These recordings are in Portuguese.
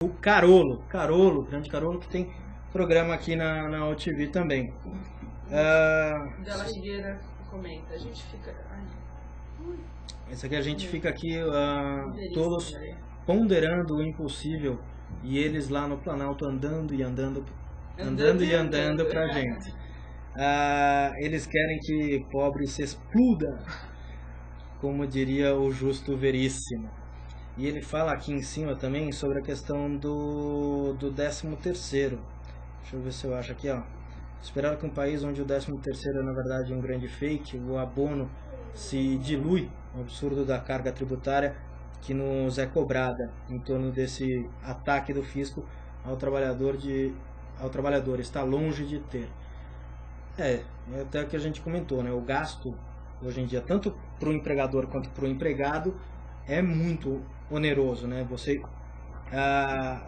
O grande Carolo, que tem programa aqui na OTV também. Dela Figueira comenta, a gente fica... Esse aqui a gente fica aqui todos ponderando o impossível e eles lá no Planalto andando e andando pra gente. Eles querem que pobre se exploda, como diria o Justo Veríssimo. E ele fala aqui em cima também sobre a questão do 13º. Deixa eu ver se eu acho aqui, ó. Esperar que um país onde o 13º é na verdade um grande fake, o abono se dilui, o absurdo da carga tributária que nos é cobrada em torno desse ataque do fisco ao trabalhador está longe de ter. É até o que a gente comentou, né? O gasto hoje em dia, tanto para o empregador quanto para o empregado, é muito oneroso, né? Você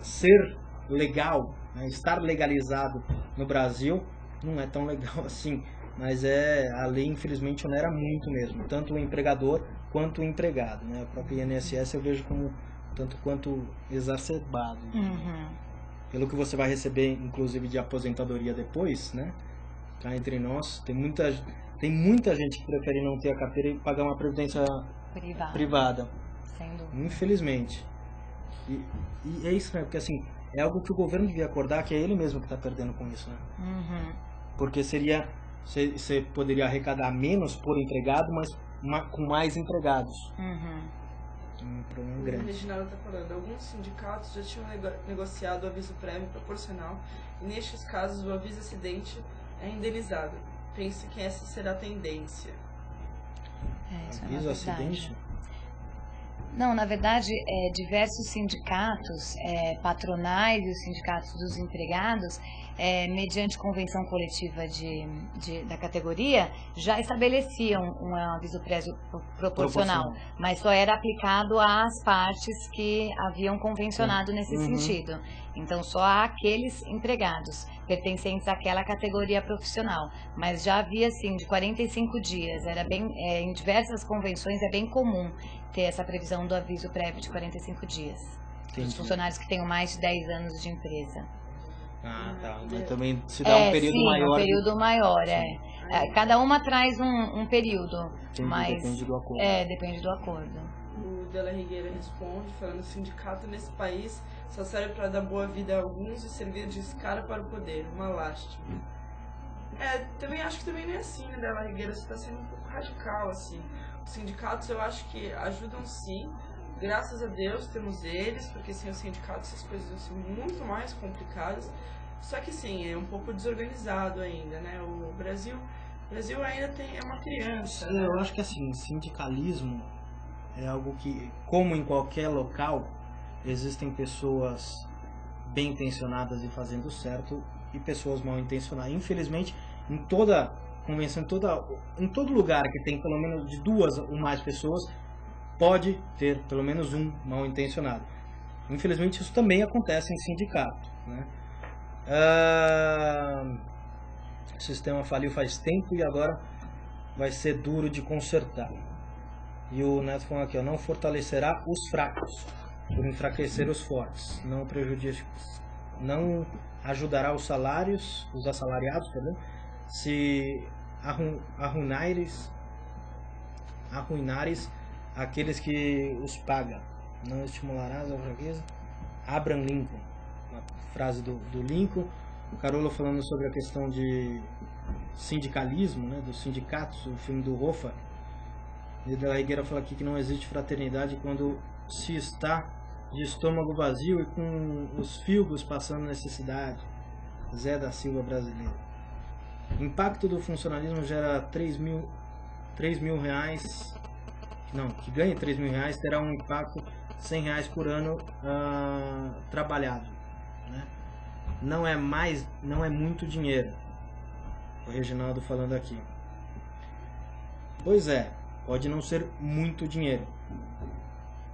ser legal, né? Estar legalizado no Brasil não é tão legal assim, mas a lei infelizmente onera muito mesmo, tanto o empregador quanto o empregado, né? A própria INSS eu vejo como tanto quanto exacerbado. Pelo que você vai receber, inclusive, de aposentadoria depois, né? Cá entre nós, tem muita gente que prefere não ter a carteira e pagar uma previdência privada. Infelizmente. E é isso, né? Porque assim, é algo que o governo devia acordar, que é ele mesmo que está perdendo com isso, né? Porque você poderia arrecadar menos por empregado, mas com mais empregados. Um problema grande. O Reginaldo está falando, alguns sindicatos já tinham negociado o aviso prévio proporcional e nestes casos o aviso acidente é indenizado. Pense que essa será a tendência. Isso aviso é acidente? Não, na verdade, diversos sindicatos patronais e os sindicatos dos empregados, mediante convenção coletiva da categoria, já estabeleciam um aviso prévio proporcional, mas só era aplicado às partes que haviam convencionado nesse sentido. Então, só àqueles empregados pertencentes àquela categoria profissional. Mas já havia, assim, de 45 dias. Era bem, em diversas convenções é bem comum ter essa previsão do aviso prévio de 45 dias. Para os funcionários que tenham mais de 10 anos de empresa. Tá. Mas também se dá um período maior. Um período maior, cada uma traz um período. Mas depende do acordo. Depende do acordo. O Della Rigueira responde, falando: o sindicato nesse país só serve para dar boa vida a alguns e servir de escada para o poder. Uma lástima. Também acho que também não é assim, né, Della Rigueira? Você está sendo um pouco radical, assim. Os sindicatos eu acho que ajudam sim, graças a Deus temos eles, porque sem os sindicatos essas coisas vão ser muito mais complicadas. Só que sim, é um pouco desorganizado ainda, né? O Brasil ainda é uma criança. Né? Eu acho que assim, sindicalismo é algo que, como em qualquer local, existem pessoas bem intencionadas e fazendo certo e pessoas mal intencionadas. Infelizmente, em toda convenção, em todo lugar que tem pelo menos de 2 ou mais pessoas, pode ter pelo menos um mal intencionado. Infelizmente isso também acontece em sindicato, né? O sistema faliu faz tempo e agora vai ser duro de consertar. E o Neto falou aqui, não fortalecerá os fracos por enfraquecer os fortes, não ajudará os assalariados, se arruinares aqueles que os pagam, não estimularás a fraqueza. Abraham Lincoln, uma frase do Lincoln. O Carolo falando sobre a questão de sindicalismo, né, dos sindicatos, o filme do Hoffa. E da Higuera fala aqui que não existe fraternidade quando se está de estômago vazio e com os filhos passando necessidade. Zé da Silva brasileiro. Impacto do funcionalismo gera 3 mil reais. Não, que ganhe 3 mil reais terá um impacto R$100 por ano trabalhado, né? Não é muito dinheiro. O Reginaldo falando aqui. Pois é, pode não ser muito dinheiro.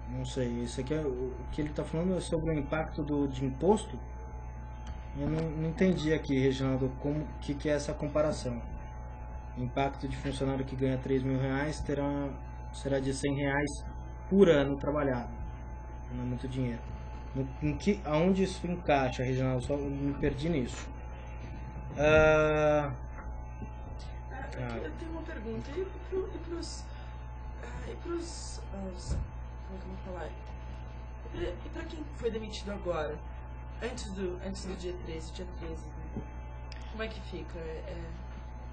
Não sei, isso aqui o que ele está falando é sobre o impacto de imposto. Eu não entendi aqui, Reginaldo, que é essa comparação. Impacto de funcionário que ganha 3 mil reais será de R$100 por ano trabalhado. Não é muito dinheiro. Aonde isso encaixa, Reginaldo? Só me perdi nisso. Eu tenho uma pergunta. E pros como é que eu vou falar? E pra quem foi demitido agora? Antes do dia 13, né? Como é que fica?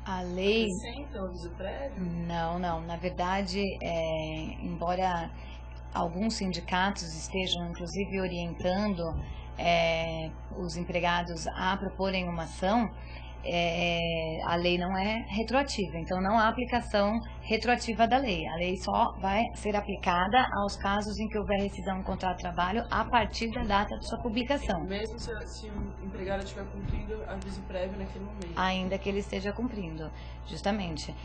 A lei... Acrescenta o aviso prévio? Não. Na verdade, embora alguns sindicatos estejam, inclusive, orientando os empregados a proporem uma ação, a lei não é retroativa, então não há aplicação retroativa da lei. A lei só vai ser aplicada aos casos em que houver rescisão do contrato de trabalho a partir da data de sua publicação. Mesmo se o empregado estiver cumprindo aviso prévio naquele momento? Ainda que ele esteja cumprindo, justamente.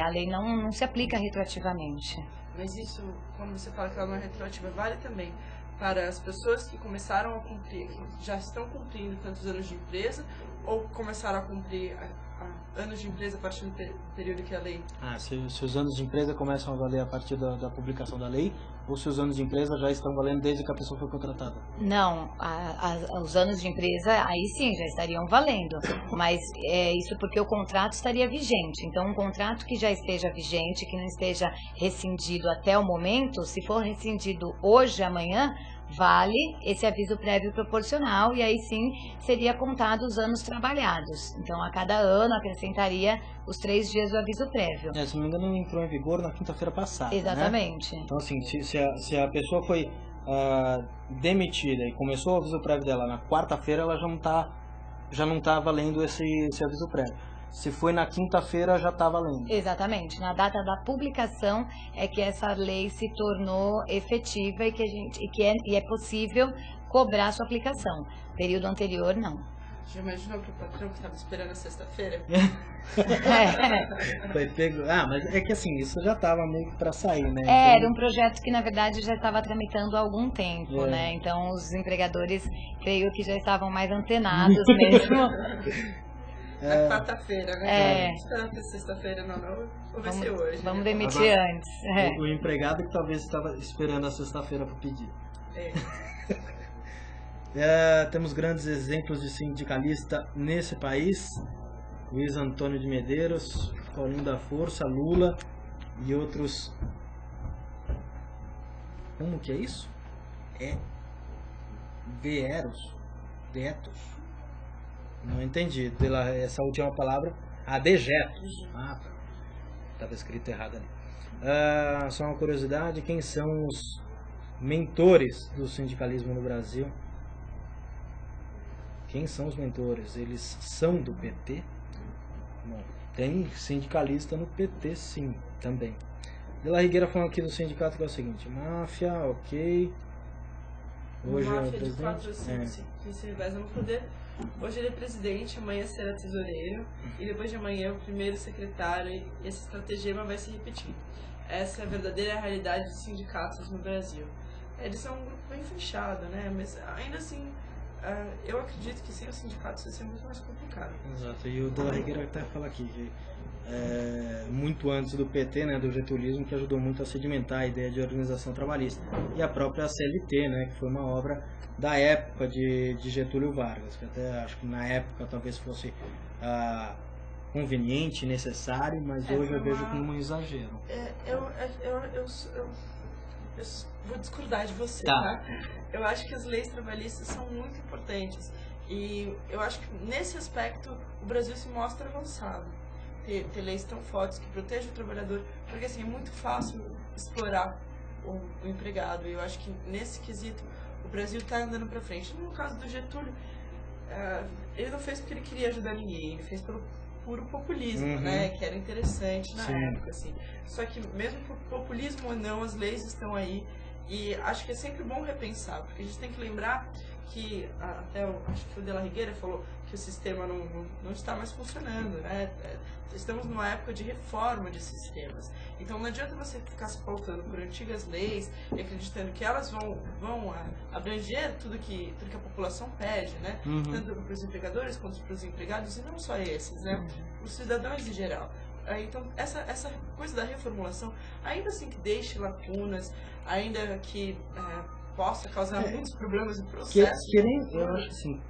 A lei não se aplica retroativamente. Mas isso, quando você fala que ela não é retroativa, vale também para as pessoas que começaram a cumprir, que já estão cumprindo tantos anos de empresa, ou começaram a cumprir anos de empresa a partir do período que a lei... Se os anos de empresa começam a valer a partir da publicação da lei, ou se os anos de empresa já estão valendo desde que a pessoa foi contratada? Não, os anos de empresa, aí sim, já estariam valendo, mas isso porque o contrato estaria vigente. Então, um contrato que já esteja vigente, que não esteja rescindido até o momento, se for rescindido hoje, amanhã, vale esse aviso prévio proporcional, e aí sim seria contado os anos trabalhados. Então, a cada ano acrescentaria os 3 dias do aviso prévio. Se não me engano, entrou em vigor na quinta-feira passada. Exatamente. Né? Então, assim, se a pessoa foi demitida e começou o aviso prévio dela na quarta-feira, ela já não tá valendo esse aviso prévio. Se foi na quinta-feira, já está valendo. Exatamente. Na data da publicação é que essa lei se tornou efetiva e é possível cobrar sua aplicação. Período anterior, não. Já imaginou que o patrão que estava esperando a sexta-feira? Foi pego. Mas é que assim, isso já estava meio que para sair, né? Então... Era um projeto que, na verdade, já estava tramitando há algum tempo, né? Então, os empregadores, creio que já estavam mais antenados mesmo. Na quarta-feira, né? Esperando que sexta-feira não, ou vai ser hoje. Vamos demitir antes. O empregado que talvez estava esperando a sexta-feira para pedir. Temos grandes exemplos de sindicalista nesse país. Luiz Antônio de Medeiros, Paulinho da Força, Lula e outros. Como que é isso? Vetos. Não entendi. Essa última palavra. Dejetos. Estava escrito errado ali. Só uma curiosidade: quem são os mentores do sindicalismo no Brasil? Quem são os mentores? Eles são do PT? Bom, tem sindicalista no PT, sim, também. De La Higuera falando aqui do sindicato que é o seguinte: máfia, ok. Hoje máfia é o presidente. De fato, assim, que se reveza no poder. Hoje ele é presidente, amanhã será tesoureiro, e depois de amanhã o primeiro secretário, e esse estratagema vai se repetir. Essa é a verdadeira realidade dos sindicatos no Brasil. Eles são um grupo bem fechado, né? Mas ainda assim, eu acredito que sem os sindicatos vai ser muito mais complicado. Exato, e o De La Higuera até fala aqui que muito antes do PT, né, do getulismo, que ajudou muito a sedimentar a ideia de organização trabalhista. E a própria CLT, né, que foi uma obra da época de Getúlio Vargas, que até acho que na época talvez fosse conveniente, necessário, mas hoje eu vejo como um exagero. Eu vou discordar de você, tá? Eu acho que as leis trabalhistas são muito importantes e eu acho que nesse aspecto o Brasil se mostra avançado. Ter leis tão fortes que protejam o trabalhador, porque assim, é muito fácil explorar o empregado, e eu acho que nesse quesito o Brasil está andando para frente. No caso do Getúlio, ele não fez porque ele queria ajudar ninguém, ele fez pelo puro populismo, né, que era interessante na época, assim. Só que mesmo por populismo ou não, as leis estão aí, e acho que é sempre bom repensar, porque a gente tem que lembrar que, até acho que o De La Higuera falou que o sistema não está mais funcionando, né? Estamos numa época de reforma de sistemas. Então não adianta você ficar se pautando por antigas leis e acreditando que elas vão abranger tudo que a população pede, né? Tanto para os empregadores quanto para os empregados, e não só esses, né? Os cidadãos em geral. Então, essa coisa da reformulação, ainda assim que deixe lacunas, ainda que possa causar muitos problemas e processos. Eu acho que sim.